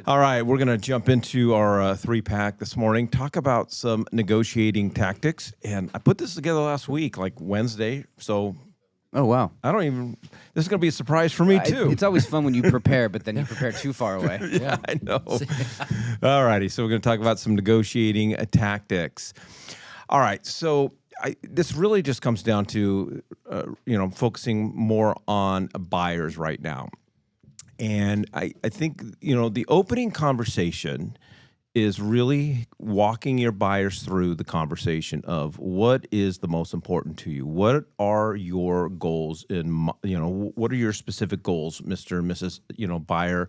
All right, we're going to jump into our three-pack this morning, talk about some negotiating tactics. And I put this together last week, like Wednesday. So Oh, wow. this is going to be a surprise for me, too. It's always fun when you prepare, but then you prepare too far away. Yeah, I know. All righty, so we're going to talk about some negotiating tactics. All right, so this really just comes down to, focusing more on buyers right now. And I think, the opening conversation is really walking your buyers through the conversation of what is the most important to you. What are your goals what are your specific goals, Mr. and Mrs. Buyer?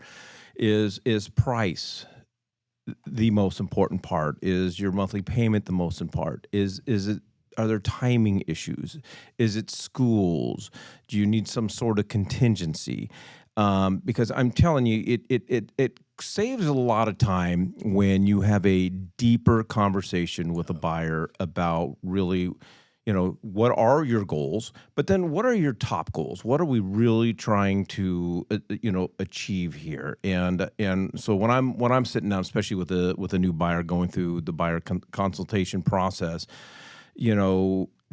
Is price the most important part? Is your monthly payment the most important part? Is it are there timing issues? Is it schools? Do you need some sort of contingency? Because I'm telling you, it saves a lot of time when you have a deeper conversation with a buyer about really, what are your goals, but then what are your top goals? What are we really trying to, achieve here? And so when I'm sitting down, especially with a new buyer going through the buyer consultation process,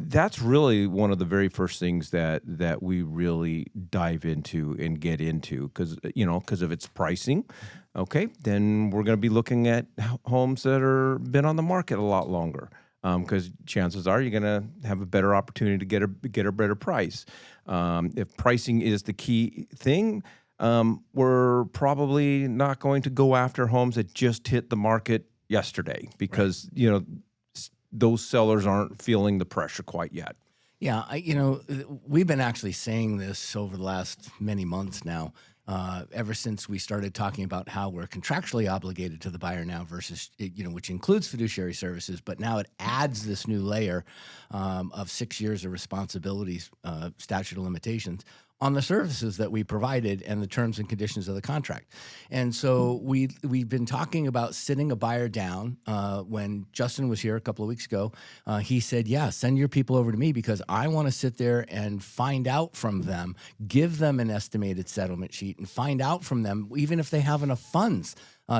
that's really one of the very first things that we really dive into and get into because of its pricing. Okay, then we're going to be looking at homes that are been on the market a lot longer. Because chances are you're going to have a better opportunity to get a better price. If pricing is the key thing, we're probably not going to go after homes that just hit the market yesterday because those sellers aren't feeling the pressure quite yet. Yeah, we've been actually saying this over the last many months now, ever since we started talking about how we're contractually obligated to the buyer now versus, which includes fiduciary services, but now it adds this new layer of 6 years of responsibilities, statute of limitations on the services that we provided and the terms and conditions of the contract. And so we've been talking about sitting a buyer down. When Justin was here a couple of weeks ago, he said, yeah, send your people over to me because I want to sit there and find out from them, give them an estimated settlement sheet and find out from them, even if they have enough funds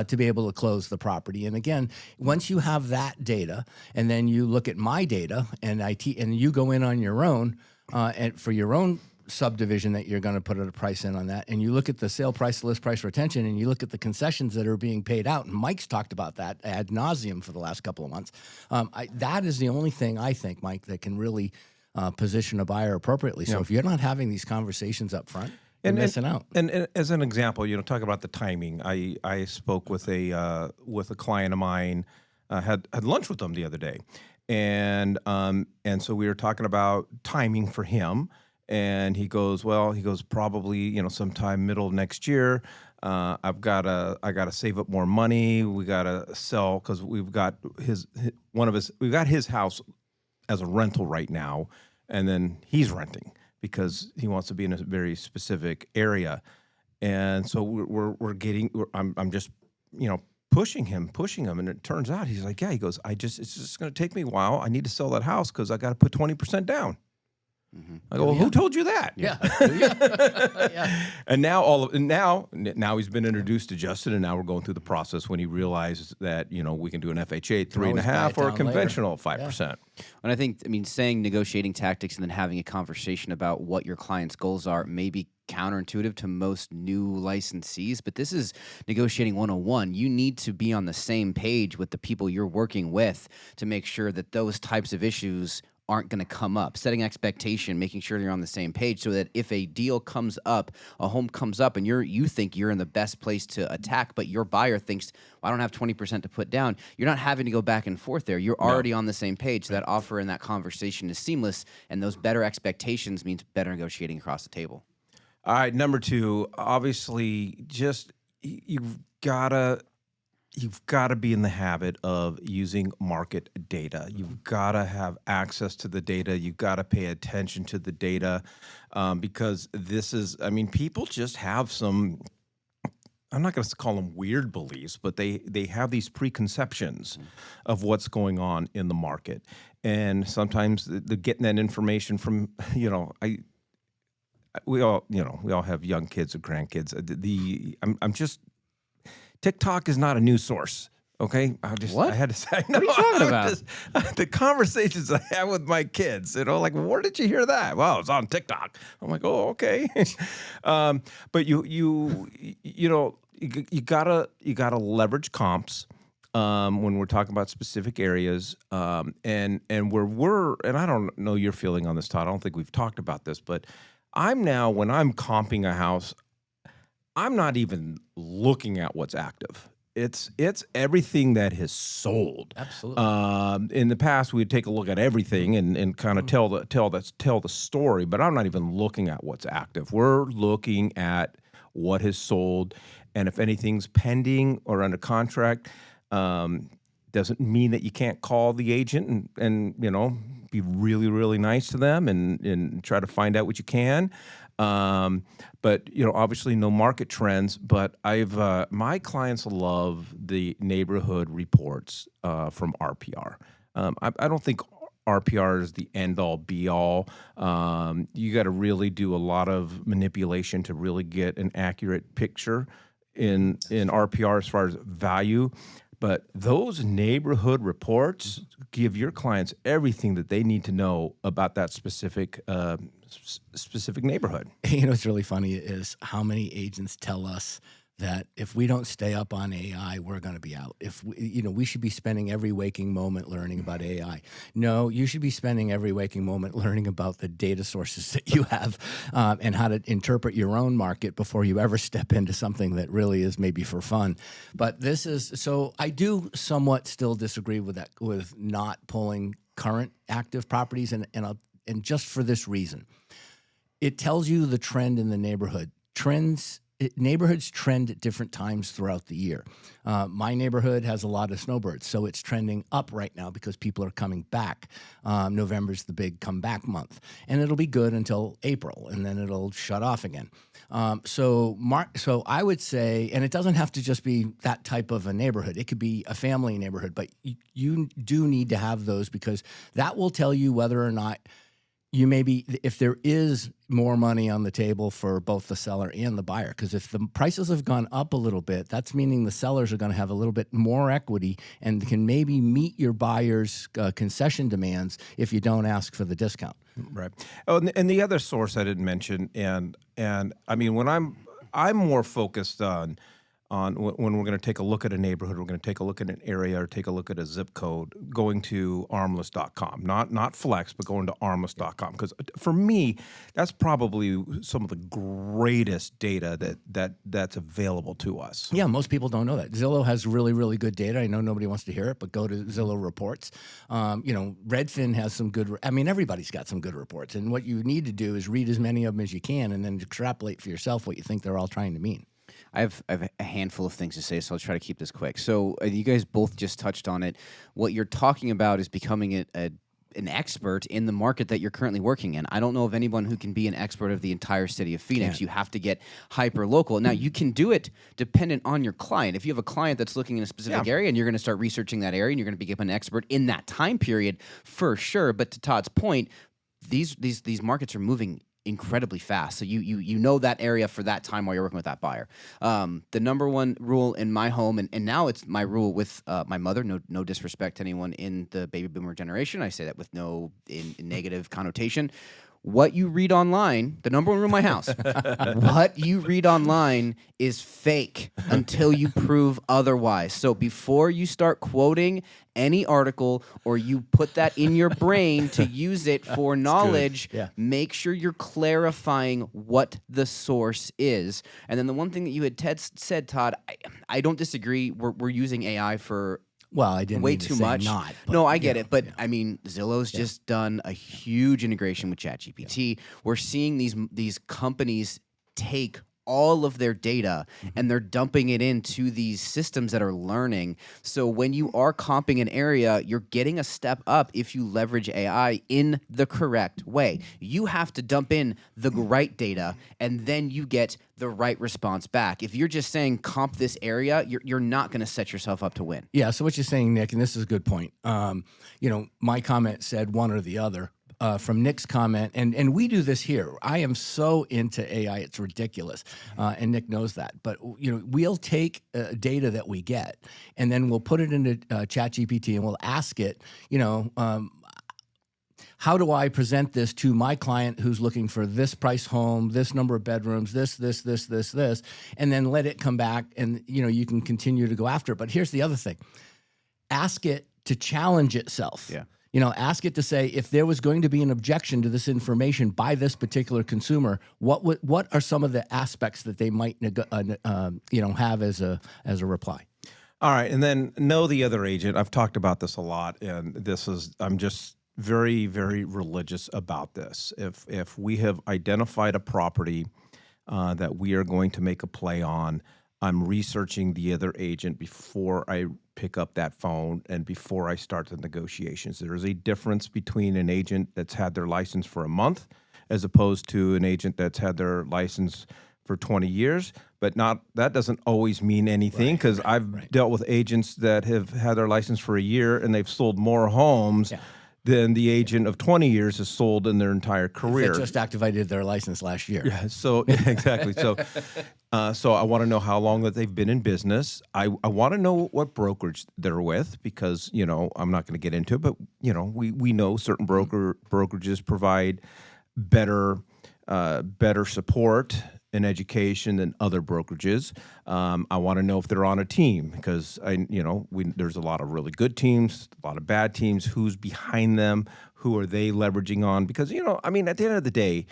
to be able to close the property. And again, once you have that data and then you look at my data and and you go in on your own and for your own subdivision that you're going to put a price in on that, and you look at the sale price, list price retention, and you look at the concessions that are being paid out, and Mike's talked about that ad nauseum for the last couple of months. That is the only thing I think, Mike, that can really position a buyer appropriately. So if you're not having these conversations up front, you're missing out. And as an example, talk about the timing. I spoke with a client of mine, had lunch with them the other day, and so we were talking about timing for him. And he goes, probably, sometime middle of next year. I gotta save up more money. We gotta sell because we've got we've got his house as a rental right now, and then he's renting because he wants to be in a very specific area. And so I'm just, pushing him, and it turns out he's like, yeah, he goes, it's just going to take me a while. I need to sell that house because I got to put 20% down. Mm-hmm. I go, well, who told you that? Yeah. Yeah. And now he's been introduced to Justin, and now we're going through the process when he realizes that we can do an FHA 3.5 or a conventional 5%. Yeah. And I think, saying negotiating tactics and then having a conversation about what your client's goals are may be counterintuitive to most new licensees, but this is negotiating 101. You need to be on the same page with the people you're working with to make sure that those types of issues aren't going to come up. Setting expectation, making sure you're on the same page so that if a deal comes up, a home comes up, and you think you're in the best place to attack, but your buyer thinks, well, I don't have 20% to put down, you're not having to go back and forth there. You're already on the same page. So that offer and that conversation is seamless, and those better expectations means better negotiating across the table. All right, number two, obviously, just you've got to be in the habit of using market data. You've got to have access to the data. You've got to pay attention to the data because this is, people just have some, I'm not going to call them weird beliefs, but they have these preconceptions of what's going on in the market. And sometimes the getting that information from, we all have young kids or grandkids. I'm just TikTok is not a news source. Okay, What? I had to say. What are you talking about? The conversations I have with my kids, like, where did you hear that? Well, it's on TikTok. I'm like, oh, okay. But you gotta leverage comps when we're talking about specific areas, and I don't know your feeling on this, Todd. I don't think we've talked about this, but when I'm comping a house, I'm not even looking at what's active. It's everything that has sold. Absolutely. In the past, we'd take a look at everything and kind of tell the story, but I'm not even looking at what's active. We're looking at what has sold, and if anything's pending or under contract, doesn't mean that you can't call the agent and be really, really nice to them and try to find out what you can. But obviously no market trends, but my clients love the neighborhood reports from RPR. I don't think RPR is the end all be all. You got to really do a lot of manipulation to really get an accurate picture in RPR as far as value. But those neighborhood reports give your clients everything that they need to know about that specific neighborhood. What's really funny is how many agents tell us that if we don't stay up on AI, we're going to be out. If we should be spending every waking moment learning about AI. No, you should be spending every waking moment learning about the data sources that you have and how to interpret your own market before you ever step into something that really is maybe for fun. But so I do somewhat still disagree with that, with not pulling current active properties, and just for this reason. It tells you the trend in the neighborhood. Neighborhoods trend at different times throughout the year. My neighborhood has a lot of snowbirds, so it's trending up right now because people are coming back. November's the big comeback month, and it'll be good until April, and then it'll shut off again. So I would say, and it doesn't have to just be that type of a neighborhood. It could be a family neighborhood, but you do need to have those because that will tell you whether or not if there is more money on the table for both the seller and the buyer. Because if the prices have gone up a little bit, that's meaning the sellers are going to have a little bit more equity and can maybe meet your buyer's concession demands if you don't ask for the discount. Right. Oh, and the other source I didn't mention, and I mean, when I'm more focused on when we're going to take a look at a neighborhood, we're going to take a look at an area or take a look at a zip code, going to armless.com, not Flex, but going to armless.com. Because for me, that's probably some of the greatest data that's available to us. Yeah, most people don't know that. Zillow has really, really good data. I know nobody wants to hear it, but go to Zillow reports. Redfin has some good, everybody's got some good reports. And what you need to do is read as many of them as you can and then extrapolate for yourself what you think they're all trying to mean. I have a handful of things to say, so I'll try to keep this quick. So you guys both just touched on it. What you're talking about is becoming an expert in the market that you're currently working in. I don't know of anyone who can be an expert of the entire city of Phoenix. You have to get hyper local. Now, you can do it dependent on your client. If you have a client that's looking in a specific area and you're going to start researching that area and you're going to become an expert in that time period, for sure. But to Todd's point, these markets are moving incredibly fast. So you know that area for that time while you're working with that buyer. The number one rule in my home, and now it's my rule with my mother, no disrespect to anyone in the baby boomer generation. I say that with no in negative connotation. What you read online, the number one rule in my house, what you read online is fake until you prove otherwise. So before you start quoting any article or you put that in your brain to use it for knowledge, make sure you're clarifying what the source is. And then the one thing that you had said, Todd, I don't disagree. We're using AI for I didn't way mean too to say much. not, but, no, I get it. But I mean, Zillow's just done a huge integration with ChatGPT. We're seeing these companies take all of their data and they're dumping it into these systems that are learning. So when you are comping an area, you're getting a step up if you leverage AI in the correct way. You have to dump in the right data and then you get the right response back. If you're just saying comp this area, you're not going to set yourself up to win. Yeah, so what you're saying, Nick, and this is a good point. My comment said one or the other. from Nick's comment, and we do this here. I am so into AI, it's ridiculous, and Nick knows that. But we'll take data that we get, and then we'll put it into ChatGPT, and we'll ask it, how do I present this to my client who's looking for this price home, this number of bedrooms, this, and then let it come back, and you can continue to go after it. But here's the other thing: ask it to challenge itself. Yeah. Ask it to say, if there was going to be an objection to this information by this particular consumer, what are some of the aspects that they might have as a reply? All right, and then know the other agent. I've talked about this a lot, and I'm just very, very religious about this. If we have identified a property that we are going to make a play on, I'm researching the other agent before I pick up that phone and before I start the negotiations. There is a difference between an agent that's had their license for a month as opposed to an agent that's had their license for 20 years, but that doesn't always mean anything, because I've dealt with agents that have had their license for a year and they've sold more homes than the agent of 20 years has sold in their entire career. They just activated their license last year. Yeah, so exactly. So I want to know how long that they've been in business. I want to know what brokerage they're with, because I'm not going to get into it, but we know certain brokerages provide better support and education than other brokerages. I want to know if they're on a team, because there's a lot of really good teams, a lot of bad teams. Who's behind them? Who are they leveraging on? Because at the end of the day,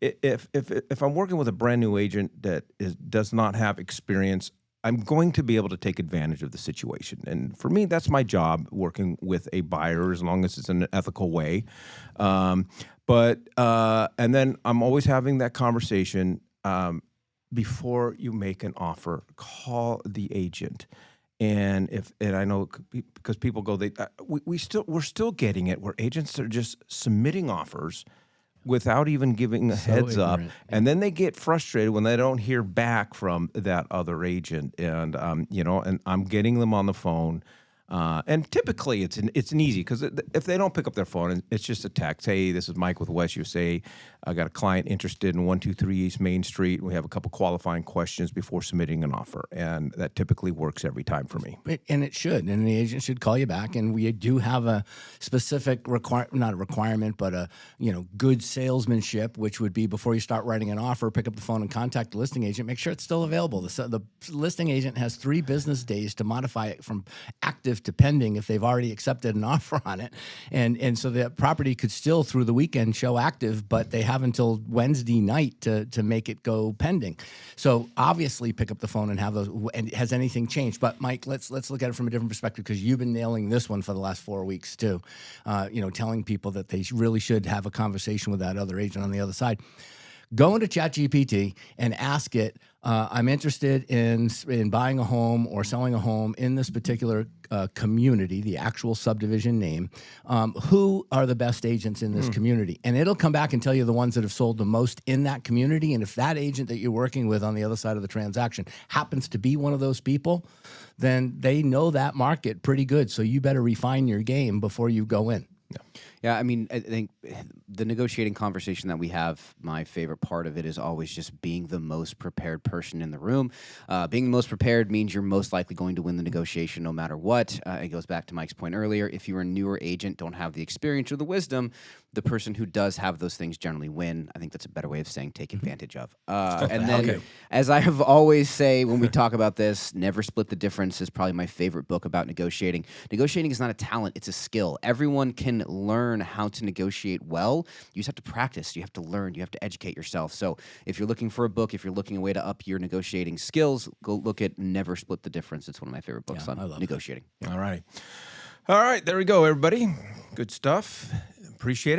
if I'm working with a brand new agent that does not have experience, I'm going to be able to take advantage of the situation. And for me, that's my job, working with a buyer, as long as it's in an ethical way. And then I'm always having that conversation. Before you make an offer, call the agent. And I know, because people go, we're still getting it where agents are just submitting offers without even giving a heads up, and then they get frustrated when they don't hear back from that other agent. And and I'm getting them on the phone. And typically it's an easy, because if they don't pick up their phone, it's just a text. Hey, this is Mike with West USA. I got a client interested in 123 East Main Street. We have a couple qualifying questions before submitting an offer, and that typically works every time for me. And it should, and the agent should call you back. And we do have a specific not a requirement, but a good salesmanship, which would be, before you start writing an offer, pick up the phone and contact the listing agent. Make sure it's still available. The listing agent has 3 business days to modify it from active to pending if they've already accepted an offer on it. And so the property could still, through the weekend, show active, but they have until Wednesday night to make it go pending. So obviously pick up the phone and have those. And has anything changed? But Mike, let's look at it from a different perspective, because you've been nailing this one for the last 4 weeks too. Telling people that they really should have a conversation with that other agent on the other side. Go into ChatGPT and ask it, I'm interested in buying a home or selling a home in this particular community, the actual subdivision name. Who are the best agents in this community? And it'll come back and tell you the ones that have sold the most in that community. And if that agent that you're working with on the other side of the transaction happens to be one of those people, then they know that market pretty good. So you better refine your game before you go in. Yeah, I mean, I think the negotiating conversation that we have, my favorite part of it is always just being the most prepared person in the room. Being the most prepared means you're most likely going to win the negotiation no matter what. It goes back to Mike's point earlier. If you're a newer agent, don't have the experience or the wisdom, the person who does have those things generally win. I think that's a better way of saying take advantage of. And then, as I have always say when we talk about this, Never Split the Difference is probably my favorite book about negotiating. Negotiating is not a talent, it's a skill. Everyone can learn how to negotiate well. You just have to practice, you have to learn, you have to educate yourself. So if you're looking for a book, if you're looking a way to up your negotiating skills, go look at Never Split the Difference. It's one of my favorite books on negotiating. All right. All right, there we go, everybody. Good stuff. Appreciate it.